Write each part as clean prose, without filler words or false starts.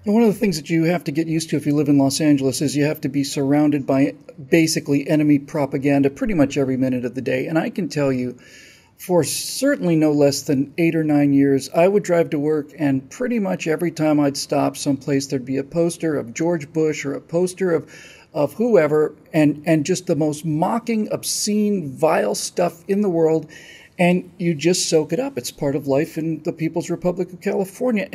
One of the things that you have to get used to if you live in Los Angeles is you have to be surrounded by basically enemy propaganda pretty much every minute of the day. And I can tell you, for certainly no less than 8 or 9 years, I would drive to work, and pretty much every time I'd stop someplace, there'd be a poster of George Bush or a poster of whoever, and just the most mocking, obscene, vile stuff in the world. And you just soak it up. It's part of life in the People's Republic of California.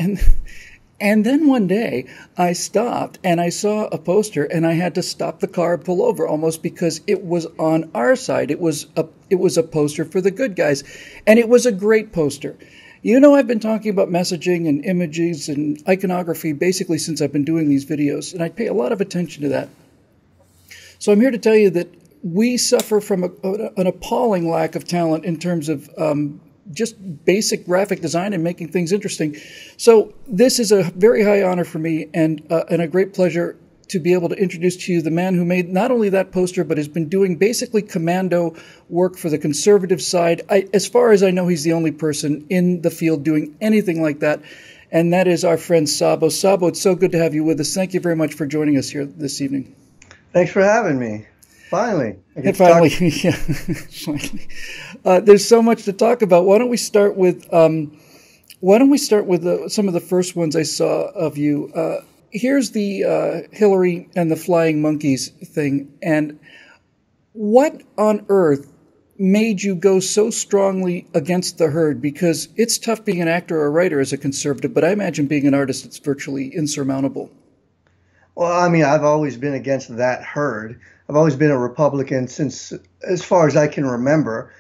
And then one day I stopped and I saw a poster, and I had to stop the car and pull over almost because it was on our side. It was a poster for the good guys, and it was a great poster. You know, I've been talking about messaging and images and iconography basically since I've been doing these videos, and I pay a lot of attention to that. So I'm here to tell you that we suffer from an appalling lack of talent in terms of just basic graphic design and making things interesting. So this is a very high honor for me, and a great pleasure to be able to introduce to you the man who made not only that poster, but has been doing basically commando work for the conservative side. As far as I know, he's the only person in the field doing anything like that, and that is our friend Sabo. Sabo, it's so good to have you with us. Thank you very much for joining us here this evening. Thanks for having me. Finally. Finally, yeah, finally. There's so much to talk about. Why don't we start with some of the first ones I saw of you? Here's the Hillary and the flying monkeys thing. And what on earth made you go so strongly against the herd? Because it's tough being an actor or a writer as a conservative, but I imagine being an artist, it's virtually insurmountable. Well, I mean, I've always been against that herd. I've always been a Republican since, as far as I can remember.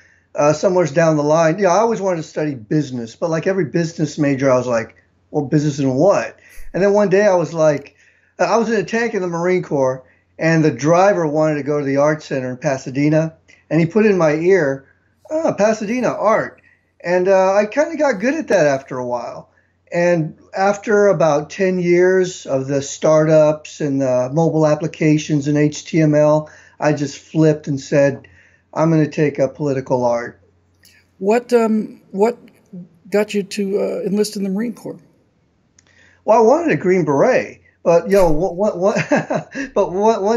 Somewhere down the line, I always wanted to study business, but like every business major, I was like, well, business in what? And then one day I was like, I was in a tank in the Marine Corps, and the driver wanted to go to the art center in Pasadena, and he put in my ear, Pasadena art. And I kind of got good at that after a while. And after about 10 years of the startups and the mobile applications and HTML, I just flipped and said, I'm going to take up political art. What got you to enlist in the Marine Corps? Well, I wanted a Green Beret, but one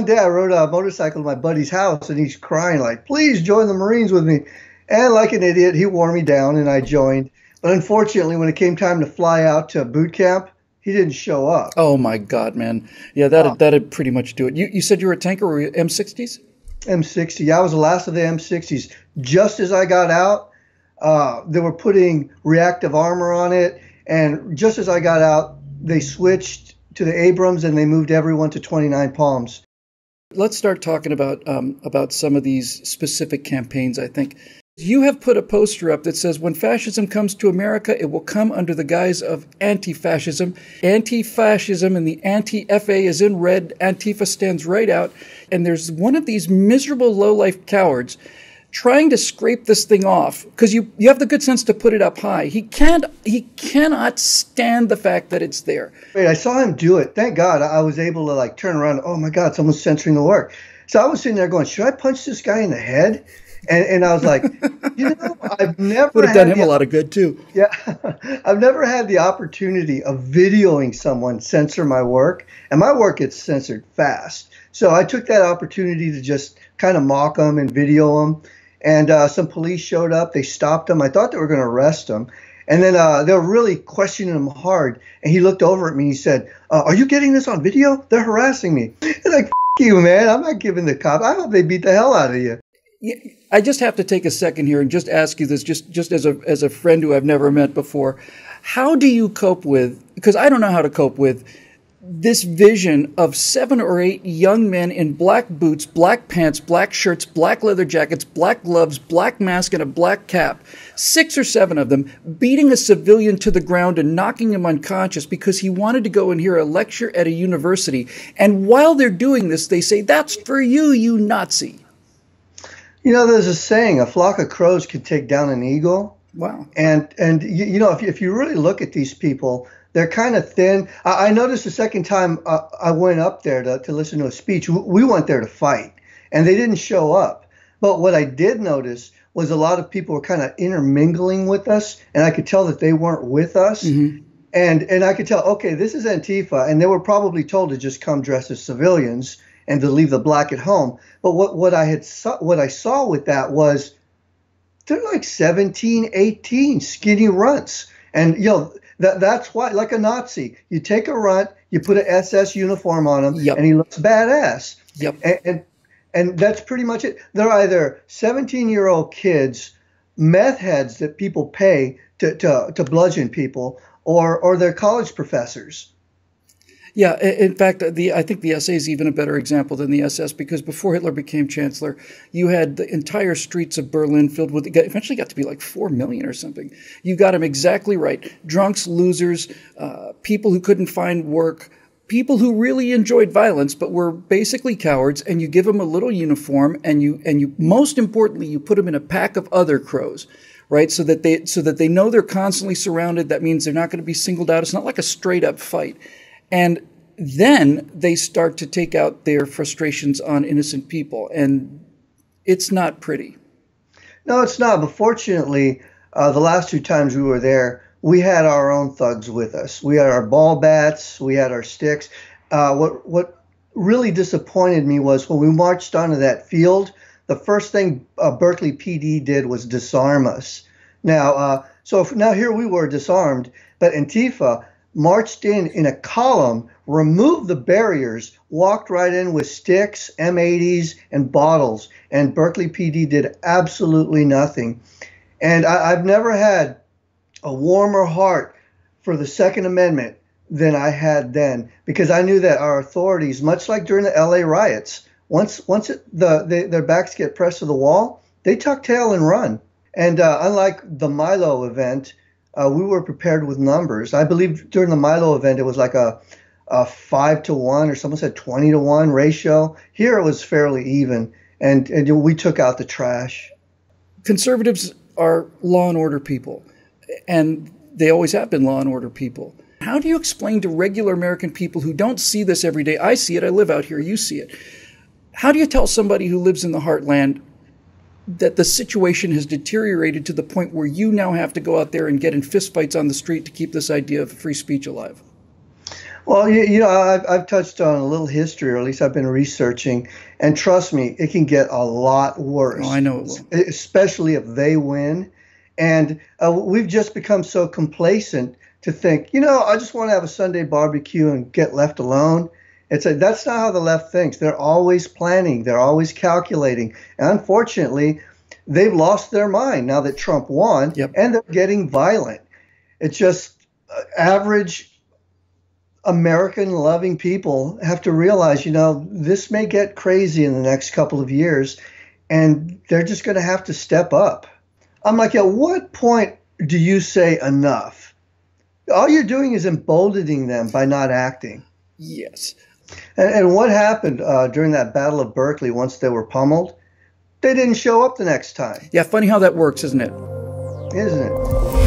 day I rode a motorcycle to my buddy's house, and he's crying like, "Please join the Marines with me." And like an idiot, he wore me down, and I joined. But unfortunately, when it came time to fly out to boot camp, he didn't show up. Oh my God, man! Yeah, that'd pretty much do it. You said you were a tanker, or were you M-60s? M-60. Yeah, I was the last of the M-60s. Just as I got out, they were putting reactive armor on it, and just as I got out, they switched to the Abrams, and they moved everyone to 29 Palms. Let's start talking about some of these specific campaigns, I think. You have put a poster up that says, when fascism comes to America, it will come under the guise of anti-fascism. Anti-fascism, and the anti-FA is in red. Antifa stands right out. And there's one of these miserable lowlife cowards trying to scrape this thing off, because you have the good sense to put it up high. He cannot stand the fact that it's there. Wait, I saw him do it. Thank God I was able to like turn around. Oh my God, someone's censoring the work. So I was sitting there going, should I punch this guy in the head? And I was like, I've never would have done him a lot of good too. Yeah, I've never had the opportunity of videoing someone censor my work, and my work gets censored fast. So I took that opportunity to just kind of mock them and video them. And some police showed up. They stopped him. I thought they were going to arrest him. And then they were really questioning him hard. And he looked over at me and he said, are you getting this on video? They're harassing me. It's like, F you, man. I'm not giving the cop. I hope they beat the hell out of you. Yeah, I just have to take a second here and just ask you this, just as a friend who I've never met before. How do you cope with, because I don't know how to cope with, this vision of 7 or 8 young men in black boots, black pants, black shirts, black leather jackets, black gloves, black mask, and a black cap, 6 or 7 of them, beating a civilian to the ground and knocking him unconscious because he wanted to go and hear a lecture at a university. And while they're doing this, they say, "That's for you, you Nazi." You know, there's a saying, a flock of crows could take down an eagle. Wow. And you know, if you really look at these people, they're kind of thin. I noticed the second time I went up there to listen to a speech, we went there to fight, and they didn't show up. But what I did notice was a lot of people were kind of intermingling with us, and I could tell that they weren't with us. Mm-hmm. And I could tell, okay, this is Antifa, and they were probably told to just come dressed as civilians and to leave the black at home. But what I saw with that was they're like 17, 18 skinny runts. And that's why, like a Nazi, you take a runt, you put an SS uniform on him, Yep. and he looks badass. Yep. And that's pretty much it. They're either 17-year-old kids, meth heads that people pay to bludgeon people, or they're college professors. Yeah, in fact, I think the SA is even a better example than the SS, because before Hitler became chancellor, you had the entire streets of Berlin filled with, it eventually got to be like 4 million or something. You got him exactly right. Drunks, losers, people who couldn't find work, people who really enjoyed violence but were basically cowards, and you give them a little uniform, and you most importantly, you put them in a pack of other crows. Right, so that they know they're constantly surrounded. That means they're not going to be singled out. It's not like a straight up fight. And then they start to take out their frustrations on innocent people, and it's not pretty. No, it's not. But fortunately, the last 2 times we were there, we had our own thugs with us. We had our ball bats, we had our sticks. What really disappointed me was when we marched onto that field, the first thing Berkeley PD did was disarm us. Now, now here we were disarmed, but Antifa marched in a column, removed the barriers, walked right in with sticks, M80s, and bottles, and Berkeley PD did absolutely nothing. And I've never had a warmer heart for the Second Amendment than I had then, because I knew that our authorities, much like during the LA riots, once their backs get pressed to the wall, they tuck tail and run. And unlike the Milo event, we were prepared with numbers. I believe during the Milo event, it was like a 5-to-1, or someone said 20-to-1 ratio. Here it was fairly even, and we took out the trash. Conservatives are law and order people, and they always have been law and order people. How do you explain to regular American people who don't see this every day? I see it. I live out here. You see it. How do you tell somebody who lives in the heartland that the situation has deteriorated to the point where you now have to go out there and get in fistfights on the street to keep this idea of free speech alive? Well, I've touched on a little history, or at least I've been researching, and trust me, it can get a lot worse. Oh, I know it will. Especially if they win. And we've just become so complacent to think, I just want to have a Sunday barbecue and get left alone. That's not how the left thinks. They're always planning. They're always calculating. And unfortunately, they've lost their mind now that Trump won, Yep. And they're getting violent. It's just average American-loving people have to realize, this may get crazy in the next couple of years, and they're just going to have to step up. I'm like, at what point do you say enough? All you're doing is emboldening them by not acting. Yes. And what happened during that Battle of Berkeley once they were pummeled? They didn't show up the next time. Yeah, funny how that works, isn't it? Isn't it?